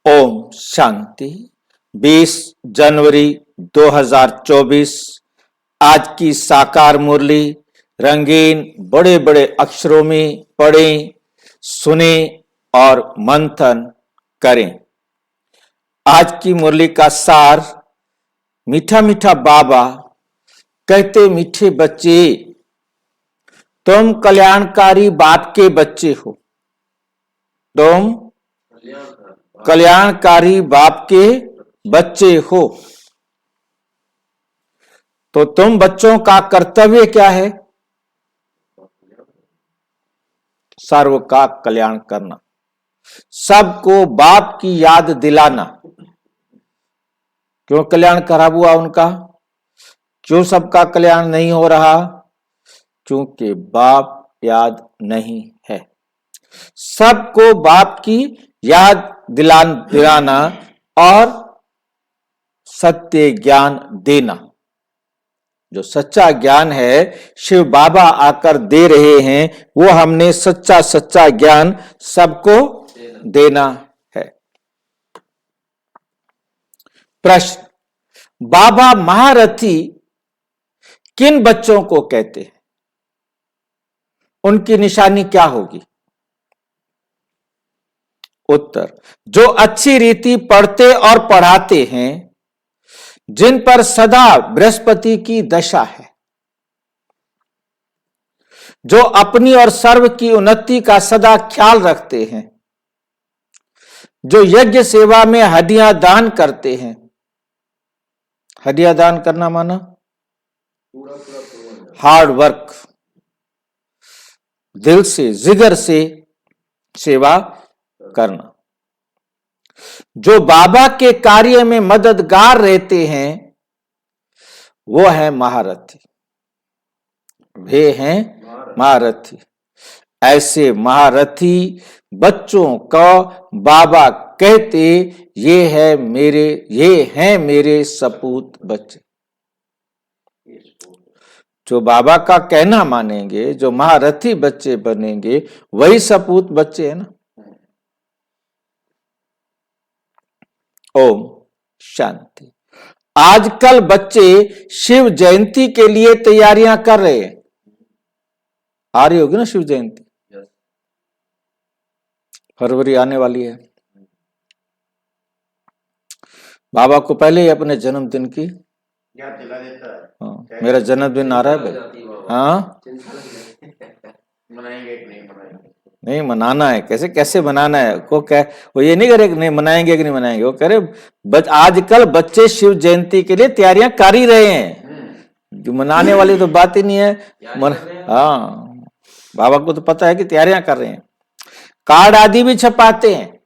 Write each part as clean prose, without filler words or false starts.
ओम शांति। 20 जनवरी 2024 आज की साकार मुरली रंगीन बड़े बड़े अक्षरों में पढ़ें, सुने और मंथन करें। आज की मुरली का सार, मीठा मीठा बाबा कहते, मीठे बच्चे तुम कल्याणकारी बाप के बच्चे हो। तुम कल्याणकारी बाप के बच्चे हो, तो तुम बच्चों का कर्तव्य क्या है? सर्व का कल्याण करना, सबको बाप की याद दिलाना। क्यों कल्याण खराब हुआ उनका? क्यों सबका कल्याण नहीं हो रहा? क्योंकि बाप याद नहीं है। सबको बाप की याद दिलाना और सत्य ज्ञान देना। जो सच्चा ज्ञान है शिव बाबा आकर दे रहे हैं, वो हमने सच्चा सच्चा ज्ञान सबको देना है। प्रश्न, बाबा महारथी किन बच्चों को कहते हैं? उनकी निशानी क्या होगी? उत्तर, जो अच्छी रीति पढ़ते और पढ़ाते हैं, जिन पर सदा बृहस्पति की दशा है, जो अपनी और सर्व की उन्नति का सदा ख्याल रखते हैं, जो यज्ञ सेवा में हड्डियां दान करते हैं। हड्डियां दान करना माना हार्ड वर्क, दिल से जिगर से सेवा करना। जो बाबा के कार्य में मददगार रहते हैं, वो है महारथी। वे हैं महारथी। ऐसे महारथी बच्चों को बाबा कहते, ये हैं मेरे सपूत बच्चे। जो बाबा का कहना मानेंगे, जो महारथी बच्चे बनेंगे, वही सपूत बच्चे हैं ना। ओम शांति। आजकल बच्चे शिव जयंती के लिए तैयारियां कर रहे हैं। आ रही होगी ना शिव जयंती, फरवरी आने वाली है। बाबा को पहले ही अपने जन्मदिन की याद दिला देता है। हाँ, मेरा जन्मदिन आ रहा है भाई। हाँ, मनाएंगे कि नहीं मनाएंगे? नहीं मनाना है। कैसे कैसे मनाना है को कह, वो ये नहीं करे नहीं मनाएंगे कि नहीं मनाएंगे। वो करे आजकल बच्चे शिव जयंती के लिए तैयारियां कर ही रहे हैं। जो मनाने वाली तो बात ही नहीं है। हाँ, बाबा को तो पता है कि तैयारियां कर रहे हैं। कार्ड आदि भी छपाते हैं।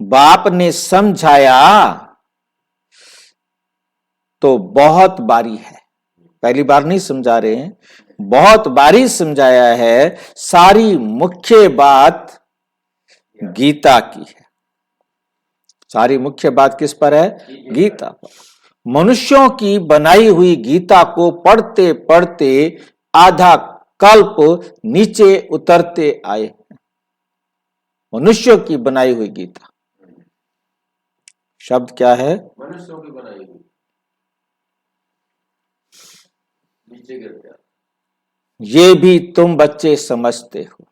बाप ने समझाया तो बहुत बारी है, पहली बार नहीं समझा रहे हैं, बहुत बारी समझाया है। सारी मुख्य बात गीता की है। सारी मुख्य बात किस पर है? गीता पर। मनुष्यों की बनाई हुई गीता को पढ़ते पढ़ते आधा कल्प नीचे उतरते आए। मनुष्यों की बनाई हुई गीता, शब्द क्या है? मनुष्यों की बनाई हुई, नीचे गिरते। ये भी तुम बच्चे समझते हो।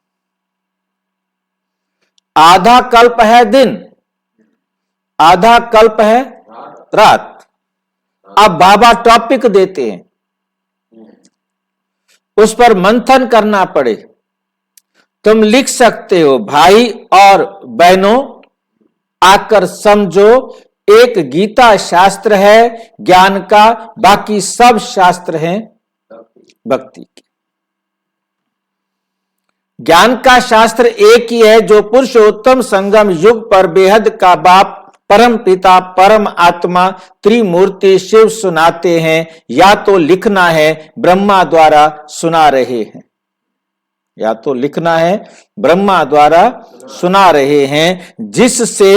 आधा कल्प है दिन, आधा कल्प है रात। अब बाबा टॉपिक देते हैं, उस पर मंथन करना पड़े। तुम लिख सकते हो, भाई और बहनों आकर समझो, एक गीता शास्त्र है ज्ञान का, बाकी सब शास्त्र हैं भक्ति के। ज्ञान का शास्त्र एक ही है, जो पुरुषोत्तम संगम युग पर बेहद का बाप परम पिता परम आत्मा त्रिमूर्ति शिव सुनाते हैं। या तो लिखना है, ब्रह्मा द्वारा सुना रहे हैं, या तो लिखना है, ब्रह्मा द्वारा सुना रहे हैं, जिससे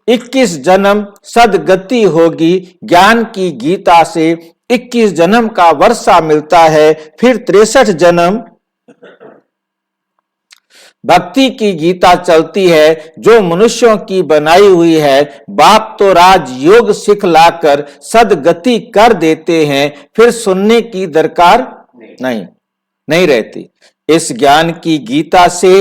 21 जन्म सदगति होगी। ज्ञान की गीता से 21 जन्म का वर्षा मिलता है, फिर 63 जन्म भक्ति की गीता चलती है जो मनुष्यों की बनाई हुई है। बाप तो राजयोग सिखलाकर सदगति कर देते हैं, फिर सुनने की दरकार नहीं रहती। इस ज्ञान की गीता से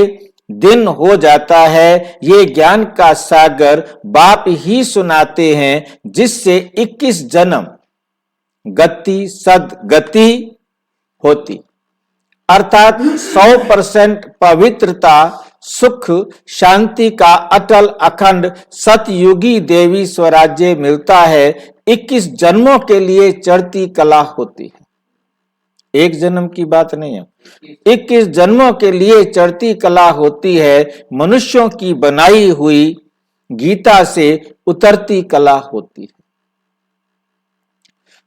दिन हो जाता है। ये ज्ञान का सागर बाप ही सुनाते हैं, जिससे 21 जन्म गति सदगति होती, अर्थात 100% पवित्रता, सुख, शांति का अटल अखंड सतयुगी देवी स्वराज्य मिलता है। 21 जन्मों के लिए चढ़ती कला होती है, एक जन्म की बात नहीं है, 21 जन्मों के लिए चढ़ती कला होती है। मनुष्यों की बनाई हुई गीता से उतरती कला होती है।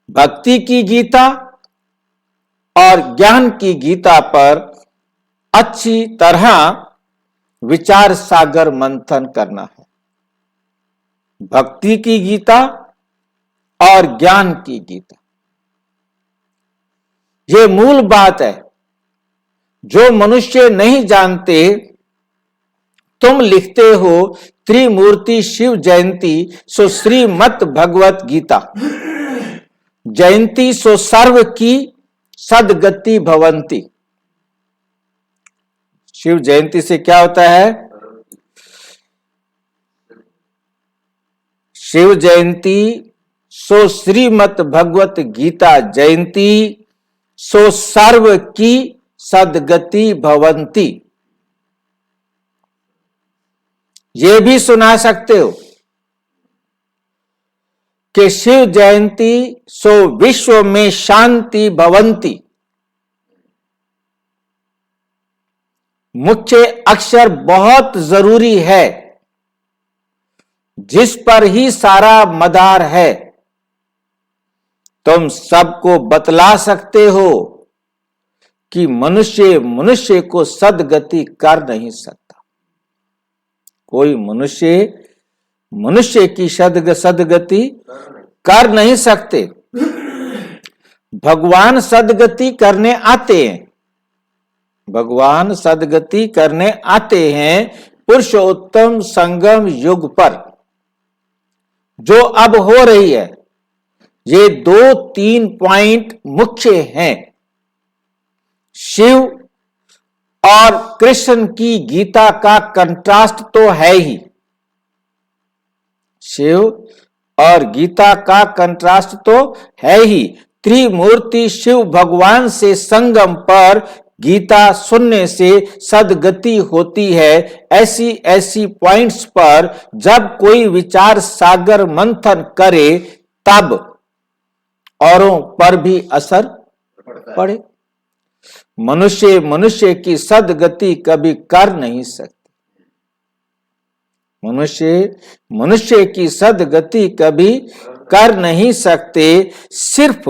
भक्ति की गीता और ज्ञान की गीता पर अच्छी तरह विचार सागर मंथन करना है। भक्ति की गीता और ज्ञान की गीता, ये मूल बात है जो मनुष्य नहीं जानते। तुम लिखते हो त्रिमूर्ति शिव जयंती सो श्रीमद् भगवत गीता, जयंती सो सर्व की सदगति भवंती। शिव जयंती से क्या होता है? शिव जयंती सो श्रीमद् भगवत गीता जयंती सो सर्व की सदगति भवंती। ये भी सुना सकते हो कि शिव जयंती सो विश्व में शांति भवंती। मुख्य अक्षर बहुत जरूरी है, जिस पर ही सारा मदार है। तुम सबको बतला सकते हो कि मनुष्य को सदगति कर नहीं सकता। कोई मनुष्य की सदगति कर नहीं सकते। भगवान सदगति करने आते हैं, भगवान सदगति करने आते हैं पुरुषोत्तम संगम युग पर, जो अब हो रही है। ये 2-3 पॉइंट मुख्य हैं। शिव और कृष्ण की गीता का कंट्रास्ट तो है ही, शिव और गीता का कंट्रास्ट तो है ही। त्रिमूर्ति शिव भगवान से संगम पर गीता सुनने से सदगति होती है। ऐसी ऐसी पॉइंट्स पर जब कोई विचार सागर मंथन करे तब औरों पर भी असर पड़े। मनुष्य की सदगति कभी कर नहीं सकते। मनुष्य की सदगति कभी कर नहीं सकते। सिर्फ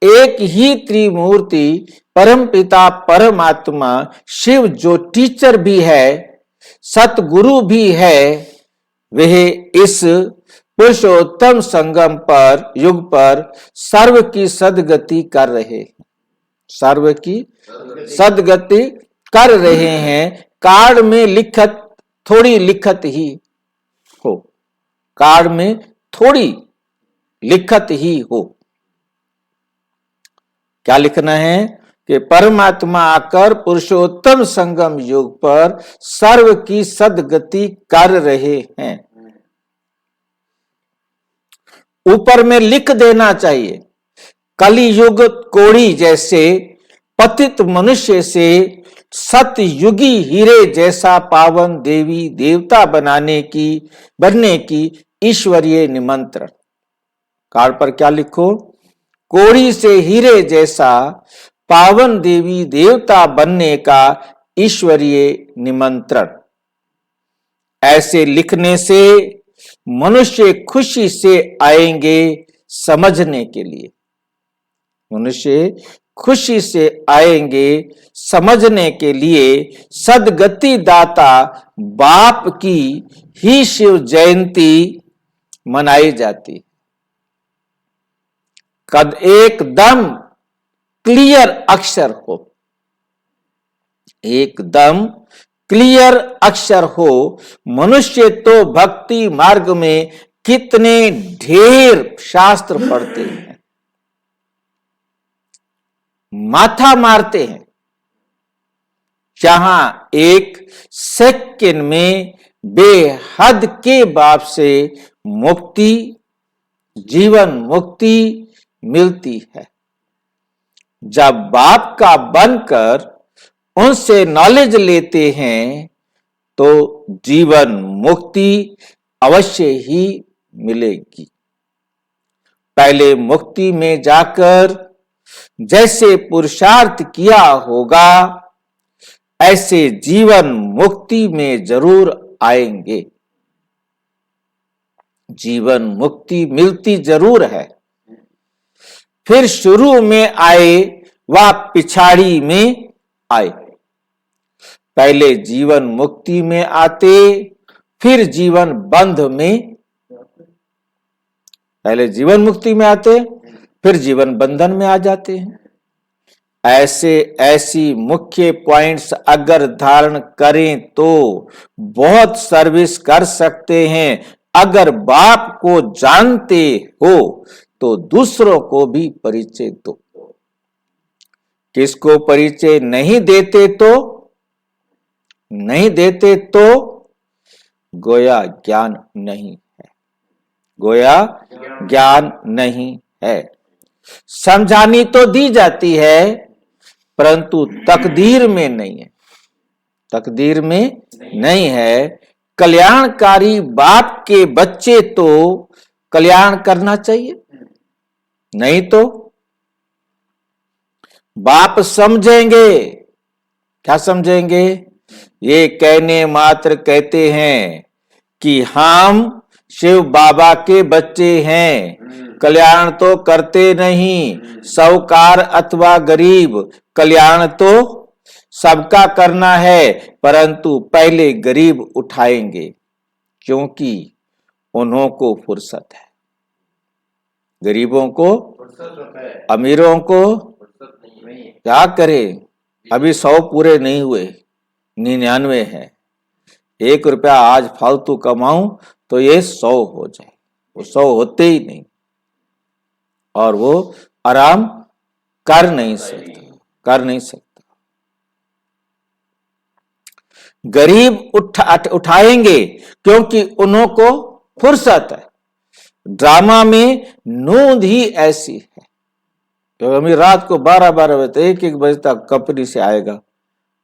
एक ही त्रिमूर्ति परमपिता परमात्मा शिव, जो टीचर भी है, सतगुरु भी है, वह इस पुरुषोत्तम संगम पर युग पर सर्व की सदगति कर रहे, सर्व की सदगति कर रहे हैं। कार्ड में लिखत थोड़ी लिखत ही हो, कार्ड में थोड़ी लिखत ही हो। क्या लिखना है कि परमात्मा आकर पुरुषोत्तम संगम युग पर सर्व की सदगति कर रहे हैं। ऊपर में लिख देना चाहिए, कलियुग कोड़ी जैसे पतित मनुष्य से सतयुगी हीरे जैसा पावन देवी देवता बनने की ईश्वरीय निमंत्रण। कार्ड पर क्या लिखो? कोड़ी से हीरे जैसा पावन देवी देवता बनने का ईश्वरीय निमंत्रण। ऐसे लिखने से मनुष्य खुशी से आएंगे समझने के लिए, मनुष्य खुशी से आएंगे समझने के लिए। सदगति दाता बाप की ही शिव जयंती मनाई जाती। कद एकदम क्लियर अक्षर हो, एकदम क्लियर अक्षर हो। मनुष्य तो भक्ति मार्ग में कितने ढेर शास्त्र पढ़ते हैं, माथा मारते हैं, जहां एक सेकंड में बेहद के बाप से मुक्ति, जीवन मुक्ति मिलती है। जब बाप का बनकर उनसे नॉलेज लेते हैं तो जीवन मुक्ति अवश्य ही मिलेगी। पहले मुक्ति में जाकर जैसे पुरुषार्थ किया होगा ऐसे जीवन मुक्ति में जरूर आएंगे। जीवन मुक्ति मिलती जरूर है, फिर शुरू में आए व पिछाड़ी में आए। पहले जीवन मुक्ति में आते, फिर जीवन बंध में, पहले जीवन मुक्ति में आते फिर जीवन बंधन में आ जाते हैं। ऐसी मुख्य पॉइंट्स अगर धारण करें तो बहुत सर्विस कर सकते हैं। अगर बाप को जानते हो तो दूसरों को भी परिचय दो। किसको परिचय नहीं देते तो गोया ज्ञान नहीं है, गोया ज्ञान नहीं है। समझानी तो दी जाती है परंतु तकदीर में नहीं है, तकदीर में नहीं है। कल्याणकारी बाप के बच्चे तो कल्याण करना चाहिए, नहीं तो बाप समझेंगे, क्या समझेंगे? ये कहने मात्र कहते हैं कि हम शिव बाबा के बच्चे हैं, कल्याण तो करते नहीं। साहूकार अथवा गरीब, कल्याण तो सबका करना है, परंतु पहले गरीब उठाएंगे क्योंकि उन्हों को फुर्सत है। गरीबों को, अमीरों को क्या करें? अभी 100 पूरे नहीं हुए, 99 है। 1 रुपया आज फालतू कमाऊं तो ये 100 हो जाए, वो 100 होते ही नहीं और वो आराम कर नहीं सकता। गरीब उठाएंगे क्योंकि उन्हों को फुर्सत है। ड्रामा में नूंद ही ऐसी है, तो अभी रात को 12-12 बजे 1-1 बजे तक कंपनी से आएगा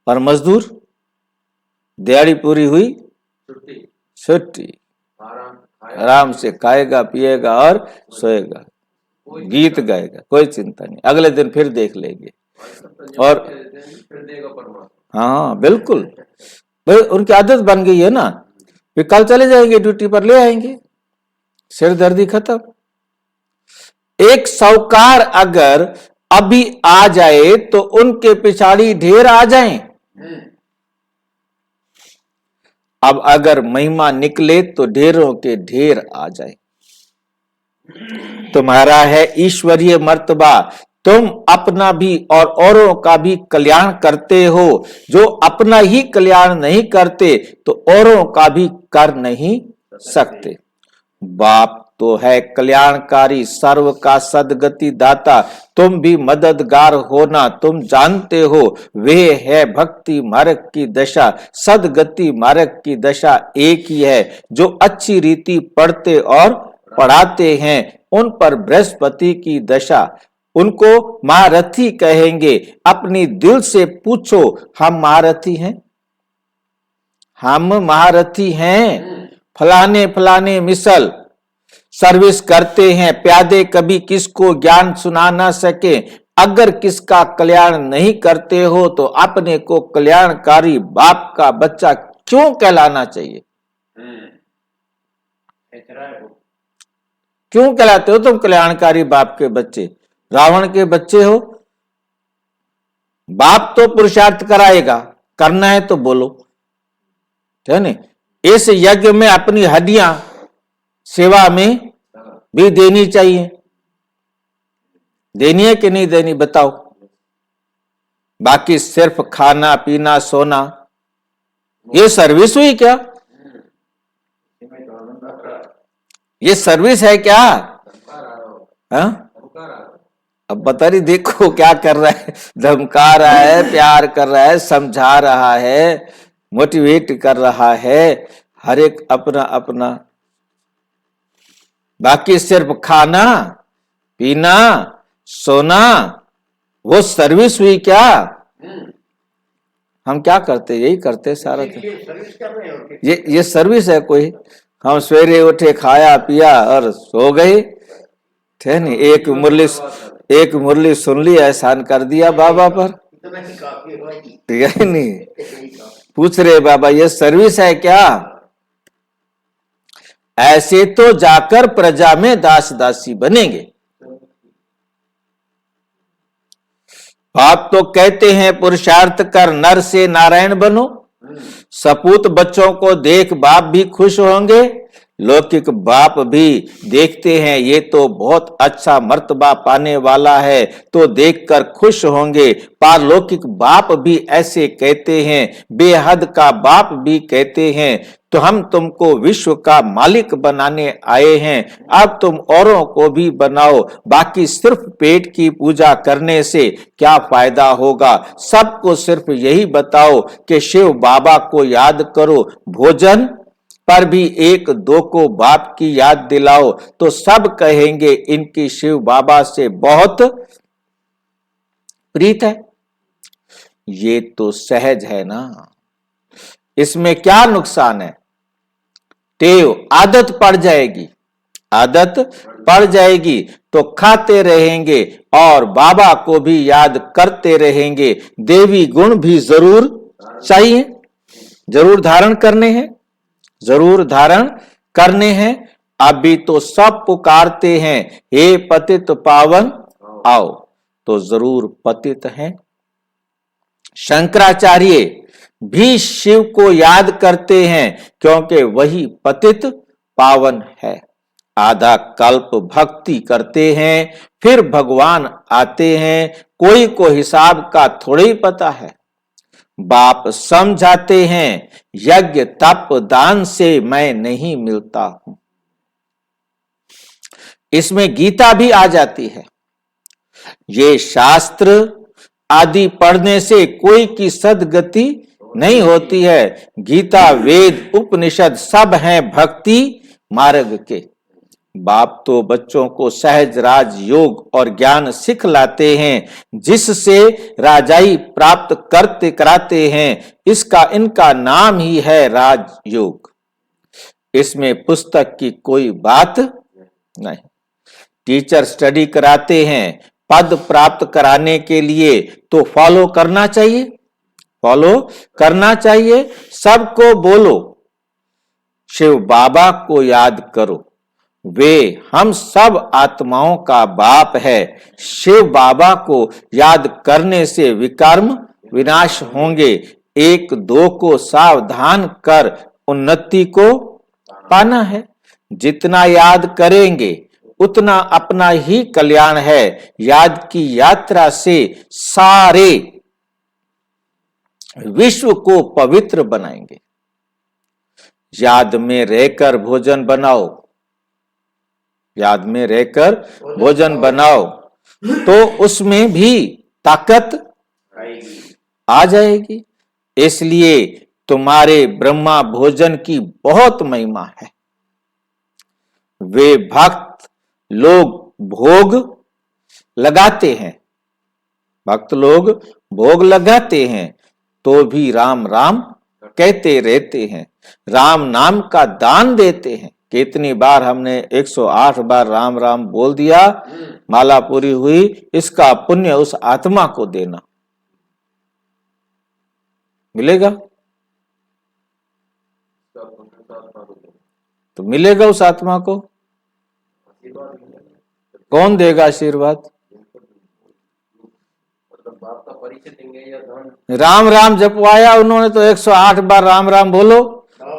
और मजदूर दिहाड़ी पूरी हुई छुट्टी, आराम से खाएगा पिएगा और सोएगा, गीत गाएगा, कोई चिंता नहीं, अगले दिन फिर देख लेंगे। और हाँ बिल्कुल, भाई उनकी आदत बन गई है ना, फिर कल चले जाएंगे ड्यूटी पर, ले आएंगे, सिर दर्दी खत्म। एक साहूकार अगर अभी आ जाए तो उनके पिछाड़ी ढेर आ जाएं। अब अगर महिमा निकले तो ढेरों के ढेर आ जाए। तुम्हारा है ईश्वरीय मर्तबा, तुम अपना भी और औरों का भी कल्याण करते हो। जो अपना ही कल्याण नहीं करते तो औरों का भी कर नहीं सकते। बाप तो है कल्याणकारी, सर्व का सदगति दाता, तुम भी मददगार होना तुम जानते हो। वे है भक्ति मार्ग की दशा, सदगति मार्ग की दशा एक ही है। जो अच्छी रीति पढ़ते और पढ़ाते हैं उन पर बृहस्पति की दशा, उनको महारथी कहेंगे। अपनी दिल से पूछो, हम महारथी हैं? हम महारथी हैं? फलाने फलाने मिसल सर्विस करते हैं, प्यादे कभी किसको ज्ञान सुना ना सके। अगर किसका कल्याण नहीं करते हो तो अपने को कल्याणकारी बाप का बच्चा क्यों कहलाना चाहिए? क्यों कहलाते हो तुम कल्याणकारी बाप के बच्चे? रावण के बच्चे हो। बाप तो पुरुषार्थ कराएगा, करना है तो बोलो, है ना? इस यज्ञ में अपनी हड्डियां सेवा में भी देनी चाहिए, देनी है कि नहीं देनी बताओ? बाकी सिर्फ खाना पीना सोना ये सर्विस हुई क्या? ये सर्विस है क्या? हाँ? अब बता रही, देखो क्या कर रहा है, धमका रहा है, प्यार कर रहा है, समझा रहा है, मोटिवेट कर रहा है, हर एक अपना अपना। बाकी सिर्फ खाना पीना सोना वो सर्विस हुई क्या? हम क्या करते, यही करते सारा। ये सर्विस है कोई? हम सवेरे उठे, खाया पिया और सो गए, थे नहीं, एक मुरली सुन ली, एहसान कर दिया बाबा पर, ठीक है नहीं? पूछ रहे बाबा ये सर्विस है क्या? ऐसे तो जाकर प्रजा में दास दासी बनेंगे। आप तो कहते हैं पुरुषार्थ कर नर से नारायण बनो, सपूत बच्चों को देख बाप भी खुश होंगे, लौकिक बाप भी देखते हैं ये तो बहुत अच्छा मर्तबा पाने वाला है तो देखकर खुश होंगे, पारलौकिक बाप भी ऐसे कहते हैं, बेहद का बाप भी कहते हैं, तो हम तुमको विश्व का मालिक बनाने आए हैं, अब तुम औरों को भी बनाओ, बाकी सिर्फ पेट की पूजा करने से क्या फायदा होगा, सबको सिर्फ यही बताओ कि शिव बाबा को याद करो, भोजन पर भी एक दो को बाप की याद दिलाओ तो सब कहेंगे इनकी शिव बाबा से बहुत प्रीत है। ये तो सहज है ना, इसमें क्या नुकसान है? टेव आदत पड़ जाएगी, आदत पड़ जाएगी तो खाते रहेंगे और बाबा को भी याद करते रहेंगे, देवी गुण भी जरूर चाहिए, जरूर धारण करने हैं, जरूर धारण करने हैं। अभी तो सब पुकारते हैं हे पतित पावन आओ, तो जरूर पतित हैं। शंकराचार्य भी शिव को याद करते हैं क्योंकि वही पतित पावन है। आधा कल्प भक्ति करते हैं फिर भगवान आते हैं, कोई को हिसाब का थोड़ा ही पता है। बाप समझाते हैं यज्ञ तप दान से मैं नहीं मिलता हूं। इसमें गीता भी आ जाती है। ये शास्त्र आदि पढ़ने से कोई की सदगति नहीं होती है। गीता वेद उपनिषद सब हैं भक्ति मार्ग के। बाप तो बच्चों को सहज राज योग और ज्ञान सिखलाते हैं, जिससे राजाई प्राप्त करते कराते हैं। इसका इनका नाम ही है राजयोग। इसमें पुस्तक की कोई बात नहीं। टीचर स्टडी कराते हैं पद प्राप्त कराने के लिए, तो फॉलो करना चाहिए, फॉलो करना चाहिए। सबको बोलो शिव बाबा को याद करो, वे हम सब आत्माओं का बाप है। शिव बाबा को याद करने से विकर्म विनाश होंगे। एक दो को सावधान कर उन्नति को पाना है। जितना याद करेंगे उतना अपना ही कल्याण है। याद की यात्रा से सारे विश्व को पवित्र बनाएंगे। याद में रहकर भोजन बनाओ, याद में रहकर भोजन बनाओ तो उसमें भी ताकत आ जाएगी। इसलिए तुम्हारे ब्रह्मा भोजन की बहुत महिमा है। वे भक्त लोग भोग लगाते हैं, भक्त लोग भोग लगाते हैं तो भी राम राम कहते रहते हैं, राम नाम का दान देते हैं। कितनी बार हमने 108 बार राम राम बोल दिया, माला पूरी हुई, इसका पुण्य उस आत्मा को देना मिलेगा, तो मिलेगा उस आत्मा को। कौन देगा आशीर्वाद? राम राम जपवाया उन्होंने तो 108 बार राम राम बोलो,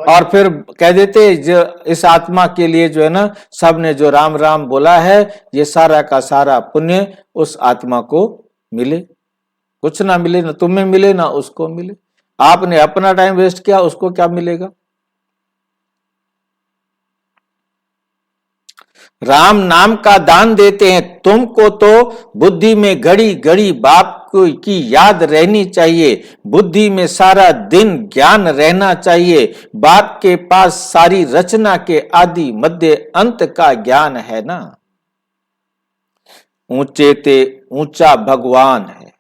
और फिर कह देते जो इस आत्मा के लिए जो है ना, सबने जो राम राम बोला है ये सारा का सारा पुण्य उस आत्मा को मिले। कुछ ना मिले, ना तुम्हें मिले ना उसको मिले। आपने अपना टाइम वेस्ट किया, उसको क्या मिलेगा? राम नाम का दान देते हैं। तुमको तो बुद्धि में घड़ी घड़ी बाप की याद रहनी चाहिए, बुद्धि में सारा दिन ज्ञान रहना चाहिए। बाप के पास सारी रचना के आदि मध्य अंत का ज्ञान है ना। ऊंचे ते ऊंचा भगवान है।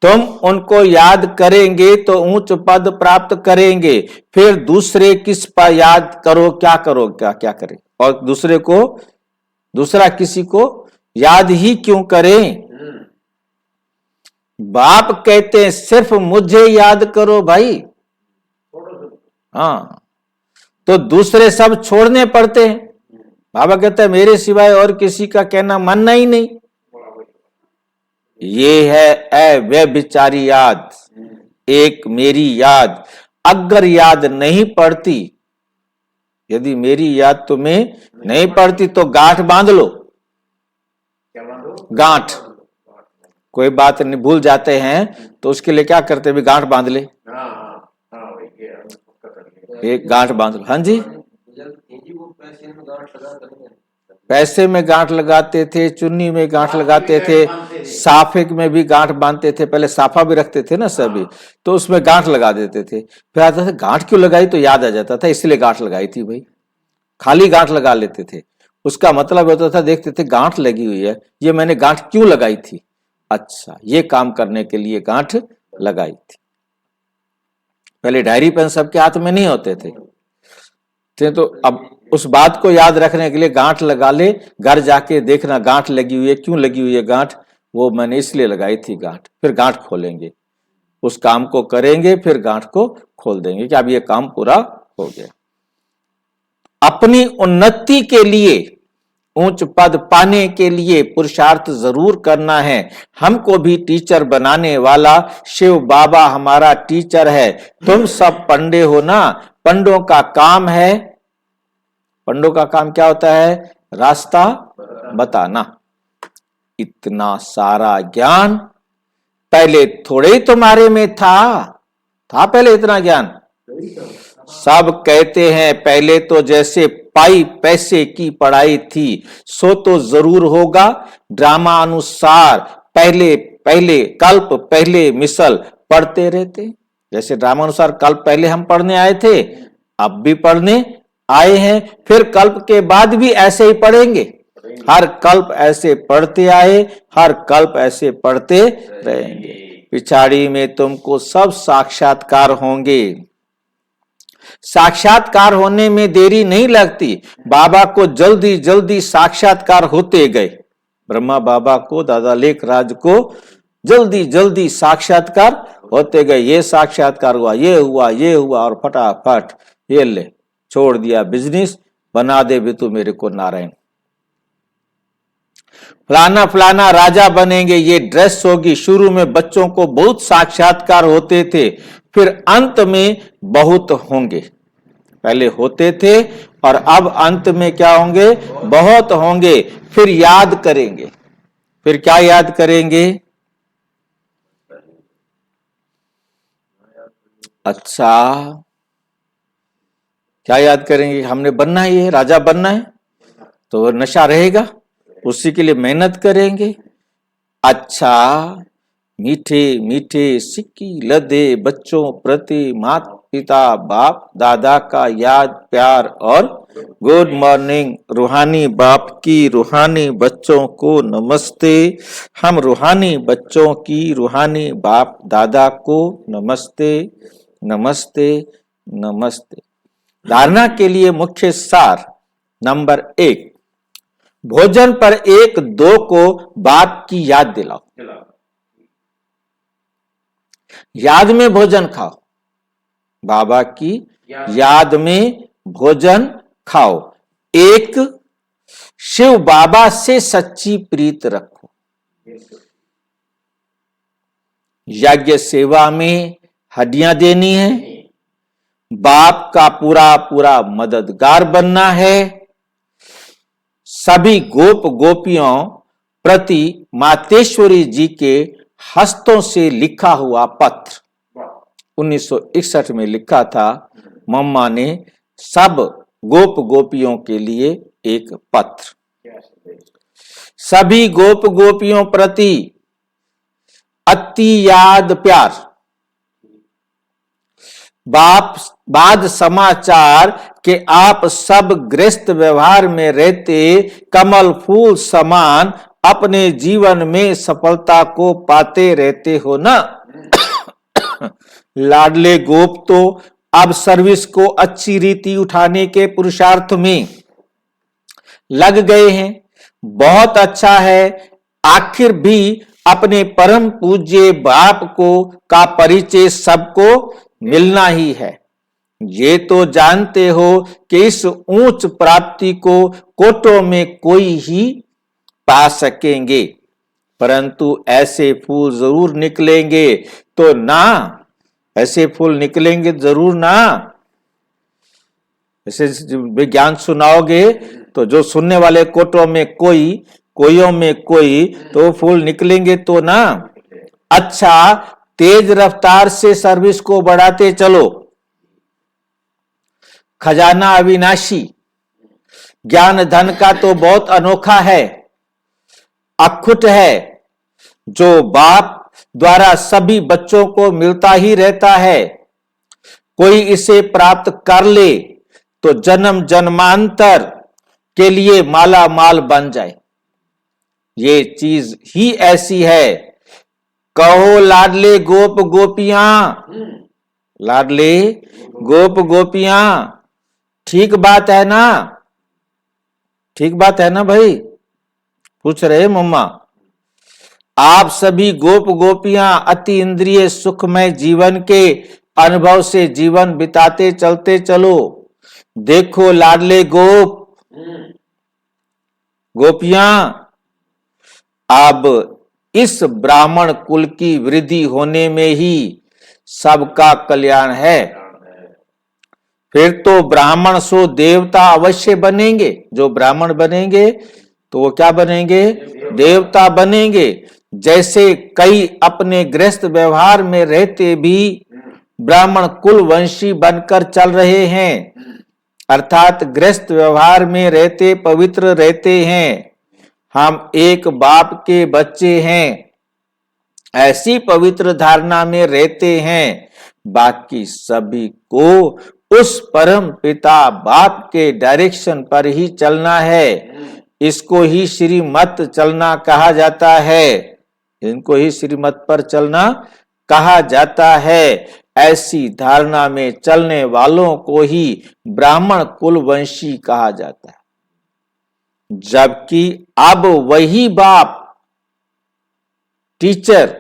तुम उनको याद करेंगे तो ऊंच पद प्राप्त करेंगे। फिर दूसरे किस पर याद करो, क्या करो, क्या करें? और दूसरा किसी को याद ही क्यों करें? बाप कहते हैं सिर्फ मुझे याद करो भाई। हाँ, तो दूसरे सब छोड़ने पड़ते हैं। बाबा कहते हैं मेरे सिवाय और किसी का कहना मानना ही नहीं। ये है अव्यभिचारी याद, एक मेरी याद। अगर याद नहीं पड़ती, यदि मेरी याद तुम्हें नहीं पड़ती तो गांठ बांध लो। गांठ, कोई बात नहीं भूल जाते हैं तो उसके लिए क्या करते हैं? गांठ बांध ले, एक गांठ बांध लो। हाँ जी, पैसे में गांठ लगाते थे, चुन्नी में गांठ लगाते थे, साफे में भी गांठ बांधते थे। पहले साफा भी रखते थे ना सभी, तो उसमें गांठ लगा देते थे। फिर आता था गांठ क्यों लगाई, तो याद आ जाता था इसलिए गांठ लगाई थी भाई। खाली गांठ लगा लेते थे, उसका मतलब होता था देखते थे गांठ लगी हुई है, ये मैंने गांठ क्यों लगाई थी, अच्छा ये काम करने के लिए गांठ लगाई थी। पहले डायरी पेन सबके हाथ में नहीं होते थे, तो अब उस बात को याद रखने के लिए गांठ लगा ले, घर जाके देखना गांठ लगी हुई है, क्यों लगी हुई है गांठ, वो मैंने इसलिए लगाई थी गांठ। फिर गांठ खोलेंगे, उस काम को करेंगे, फिर गांठ को खोल देंगे कि अब ये काम पूरा हो गया। अपनी उन्नति के लिए, उच्च पद पाने के लिए पुरुषार्थ जरूर करना है। हमको भी टीचर बनाने वाला शिव बाबा हमारा टीचर है। तुम सब पंडे हो ना, पंडों का काम है, पंडों का काम क्या होता है? रास्ता बताना। इतना सारा ज्ञान पहले थोड़े ही तुम्हारे में था पहले इतना ज्ञान? सब कहते हैं पहले तो जैसे पाई पैसे की पढ़ाई थी, सो तो जरूर होगा ड्रामा अनुसार। पहले पहले कल्प पहले मिसल पढ़ते रहते, जैसे ड्रामा अनुसार कल्प पहले हम पढ़ने आए थे, अब भी पढ़ने आए हैं, फिर कल्प के बाद भी ऐसे ही पढ़ेंगे। हर कल्प ऐसे पढ़ते आए, हर कल्प ऐसे पढ़ते रहेंगे। पिछाड़ी में तुमको सब साक्षात्कार होंगे। साक्षात्कार होने में देरी नहीं लगती। बाबा को जल्दी जल्दी साक्षात्कार होते गए। ब्रह्मा बाबा को, दादा लेख राज को जल्दी जल्दी साक्षात्कार होते गए। ये साक्षात्कार हुआ, ये हुआ, ये हुआ, और फटाफट ये ले छोड़ दिया बिजनेस, बना दे भी तू मेरे को नारायण। फलाना फलाना राजा बनेंगे, ये ड्रेस होगी। शुरू में बच्चों को बहुत साक्षात्कार होते थे, फिर अंत में बहुत होंगे। पहले होते थे और अब अंत में क्या होंगे? बहुत होंगे। फिर याद करेंगे। फिर क्या याद करेंगे? अच्छा क्या याद करेंगे? हमने बनना ही है, राजा बनना है, तो नशा रहेगा, उसी के लिए मेहनत करेंगे। अच्छा, मीठे मीठे सिक्की लदे बच्चों प्रति माता पिता बाप दादा का याद प्यार और गुड मॉर्निंग। रूहानी बाप की रूहानी बच्चों को नमस्ते। हम रूहानी बच्चों की रूहानी बाप दादा को नमस्ते नमस्ते नमस्ते। धारणा के लिए मुख्य सार नंबर 1, भोजन पर 1-2 को बाप की याद दिलाओ। याद में भोजन खाओ, बाबा की याद में भोजन खाओ। 1, शिव बाबा से सच्ची प्रीत रखो। यज्ञ सेवा में हड्डियां देनी है, बाप का पूरा पूरा मददगार बनना है। सभी गोप गोपियों प्रति मातेश्वरी जी के हस्तों से लिखा हुआ पत्र 1961 में लिखा था मम्मा ने सब गोप गोपियों के लिए एक पत्र। सभी गोप गोपियों प्रति अति याद प्यार। बाद समाचार के आप सब गृहस्थ व्यवहार में रहते कमल फूल समान अपने जीवन में सफलता को पाते रहते हो ना। लाडले गोप तो अब सर्विस को अच्छी रीति उठाने के पुरुषार्थ में लग गए हैं। बहुत अच्छा है। आखिर भी अपने परम पूज्य बाप को का परिचय सबको मिलना ही है। ये तो जानते हो कि इस उच्च प्राप्ति को कोटों में कोई ही पा सकेंगे, परंतु ऐसे फूल जरूर निकलेंगे तो ना। ऐसे फूल निकलेंगे जरूर ना। ऐसे विज्ञान सुनाओगे तो जो सुनने वाले कोटों में कोई, कोइयों में कोई, तो फूल निकलेंगे तो ना। अच्छा, तेज रफ्तार से सर्विस को बढ़ाते चलो। खजाना अविनाशी। ज्ञान धन का तो बहुत अनोखा है, अखुट है, जो बाप द्वारा सभी बच्चों को मिलता ही रहता है। कोई इसे प्राप्त कर ले तो जन्म जन्मांतर के लिए माला माल बन जाए। ये चीज ही ऐसी है। कहो लाडले गोप गोपियां, लाडले गोप गोपियां, ठीक बात है ना? ठीक बात है ना भाई? पूछ रहे मम्मा। आप सभी गोप गोपियां अति इंद्रिय सुखमय जीवन के अनुभव से जीवन बिताते चलते चलो। देखो लाडले गोप गोपियां, अब इस ब्राह्मण कुल की वृद्धि होने में ही सबका कल्याण है। फिर तो ब्राह्मण सो देवता अवश्य बनेंगे। जो ब्राह्मण बनेंगे तो वो क्या बनेंगे? देवता बनेंगे। जैसे कई अपने गृहस्थ व्यवहार में रहते भी ब्राह्मण कुल वंशी बनकर चल रहे हैं, अर्थात गृहस्थ व्यवहार में रहते पवित्र रहते हैं। हम एक बाप के बच्चे हैं, ऐसी पवित्र धारणा में रहते हैं। बाकी सभी को उस परम पिता बाप के डायरेक्शन पर ही चलना है। इसको ही श्रीमत चलना कहा जाता है। इनको ही श्रीमत पर चलना कहा जाता है। ऐसी धारणा में चलने वालों को ही ब्राह्मण कुलवंशी कहा जाता है। जबकि अब वही बाप टीचर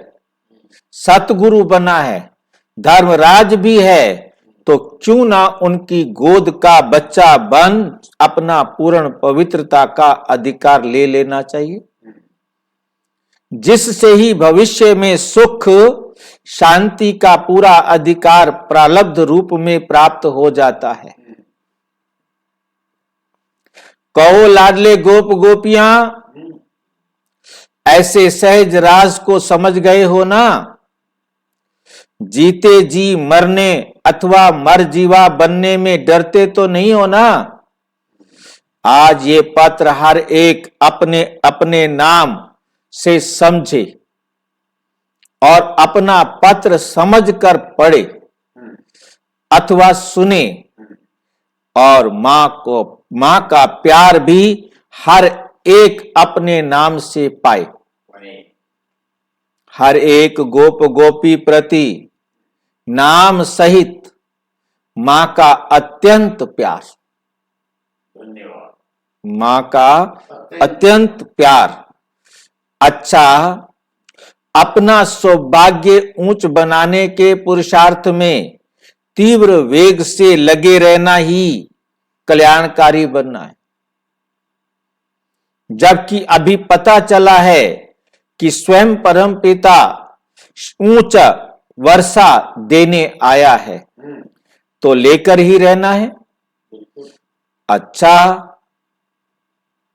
सतगुरु बना है, धर्मराज भी है, तो क्यों ना उनकी गोद का बच्चा बन अपना पूर्ण पवित्रता का अधिकार ले लेना चाहिए, जिससे ही भविष्य में सुख शांति का पूरा अधिकार प्रारब्ध रूप में प्राप्त हो जाता है। कहो लाडले गोप गोपियां, ऐसे सहज राज को समझ गए हो ना? जीते जी मरने अथवा मर जीवा बनने में डरते तो नहीं हो ना? आज ये पत्र हर एक अपने अपने नाम से समझे और अपना पत्र समझकर पढ़े अथवा सुने, और मां का प्यार भी हर एक अपने नाम से पाए। हर एक गोप गोपी प्रति नाम सहित मां का अत्यंत प्यार। धन्यवाद। मां का अत्यंत प्यार। अच्छा, अपना सौभाग्य ऊंच बनाने के पुरुषार्थ में तीव्र वेग से लगे रहना ही कल्याणकारी बनना है। जबकि अभी पता चला है कि स्वयं परम पिता ऊंच वर्षा देने आया है, तो लेकर ही रहना है। अच्छा,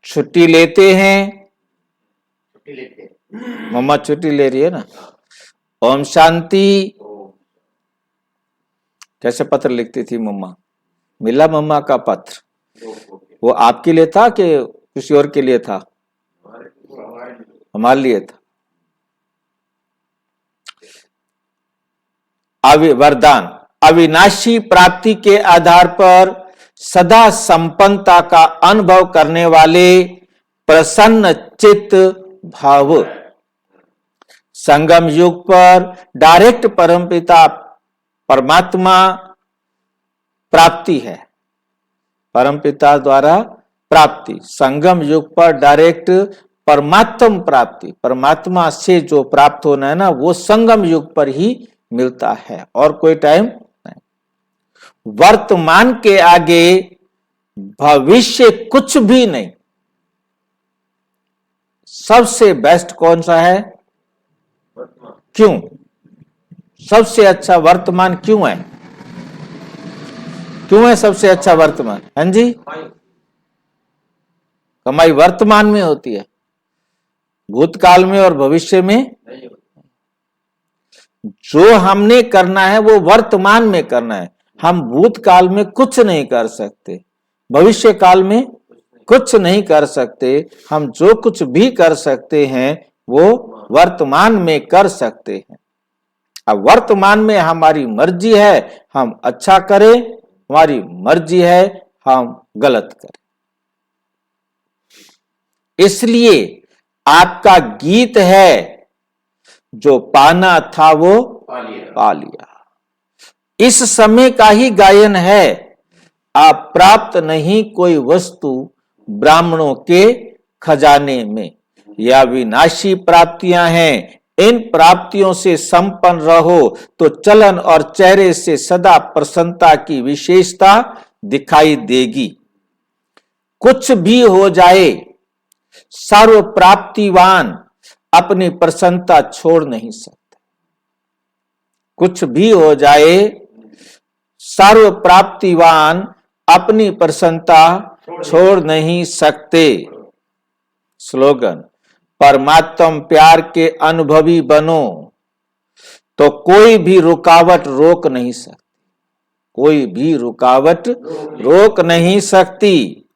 छुट्टी लेते हैं। मम्मा छुट्टी ले रही है ना? ओम शांति। कैसे पत्र लिखती थी मम्मा? मिला मम्मा का पत्र? वो आपके लिए था कि किसी और के लिए था? हमारे लिए था। वरदान, अविनाशी प्राप्ति के आधार पर सदा संपन्नता का अनुभव करने वाले प्रसन्न चित्त भाव। संगम युग पर डायरेक्ट परमपिता परमात्मा प्राप्ति है, परमपिता द्वारा प्राप्ति। संगम युग पर डायरेक्ट परमात्म प्राप्ति, परमात्मा से जो प्राप्त होना है ना, वो संगम युग पर ही मिलता है और कोई टाइम नहीं। वर्तमान के आगे भविष्य कुछ भी नहीं। सबसे बेस्ट कौन सा है? क्यों? सबसे अच्छा वर्तमान क्यों है? क्यों है सबसे अच्छा वर्तमान? हाँ जी, कमाई वर्तमान में होती है, भूतकाल में और भविष्य में नहीं। जो हमने करना है वो वर्तमान में करना है। हम भूतकाल में कुछ नहीं कर सकते, भविष्य काल में कुछ नहीं कर सकते। हम जो कुछ भी कर सकते हैं वो वर्तमान में कर सकते हैं। अब वर्तमान में हमारी मर्जी है हम अच्छा करें, हमारी मर्जी है हम गलत करें। इसलिए आपका गीत है, जो पाना था वो पा लिया। इस समय का ही गायन है, आप प्राप्त नहीं कोई वस्तु ब्राह्मणों के खजाने में। यह विनाशी प्राप्तियां हैं, इन प्राप्तियों से संपन्न रहो तो चलन और चेहरे से सदा प्रसन्नता की विशेषता दिखाई देगी। कुछ भी हो जाए, सर्व प्राप्तिवान अपनी प्रसन्नता छोड़ नहीं सकते। कुछ भी हो जाए, सर्व प्राप्तिवान अपनी प्रसन्नता छोड़ नहीं सकते। स्लोगन, परमात्म प्यार के अनुभवी बनो तो कोई भी रुकावट रोक नहीं सकती, कोई भी रुकावट रोक नहीं सकती।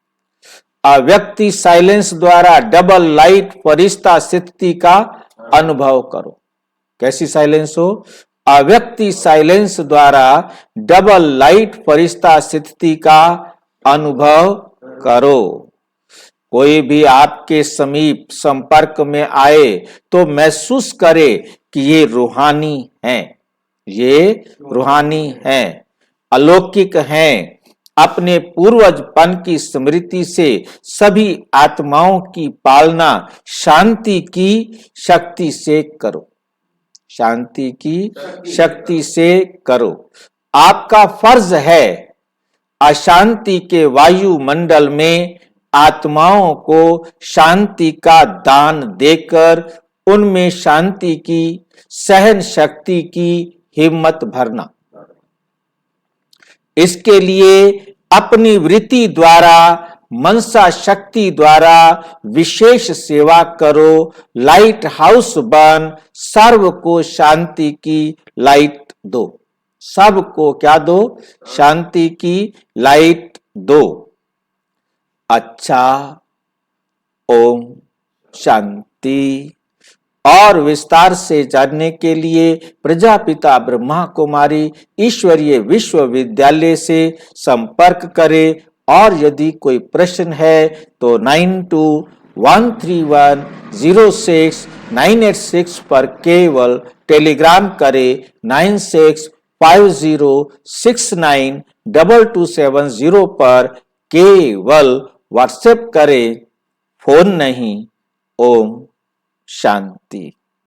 अव्यक्ति साइलेंस द्वारा डबल लाइट फरिश्ता स्थिति का अनुभव करो। कैसी साइलेंस हो? अव्यक्ति साइलेंस द्वारा डबल लाइट फरिश्ता स्थिति का अनुभव करो। कोई भी आपके समीप संपर्क में आए तो महसूस करे कि ये रूहानी हैं, ये रूहानी हैं, अलौकिक हैं। अपने पूर्वजपन की स्मृति से सभी आत्माओं की पालना शांति की शक्ति से करो, शांति की शक्ति से करो। आपका फर्ज है अशांति के वायुमंडल में आत्माओं को शांति का दान देकर उनमें शांति की, सहन शक्ति की हिम्मत भरना। इसके लिए अपनी वृत्ति द्वारा, मनसा शक्ति द्वारा विशेष सेवा करो। लाइट हाउस बन सर्व को शांति की लाइट दो। सबको क्या दो? शांति की लाइट दो। अच्छा, ओम शांति। और विस्तार से जानने के लिए प्रजापिता ब्रह्मा कुमारी ईश्वरीय विश्वविद्यालय से संपर्क करें। और यदि कोई प्रश्न है तो 9213106986 पर केवल टेलीग्राम करें। 9650692270 पर केवल व्हाट्सएप करें, फोन नहीं। ओम शांति।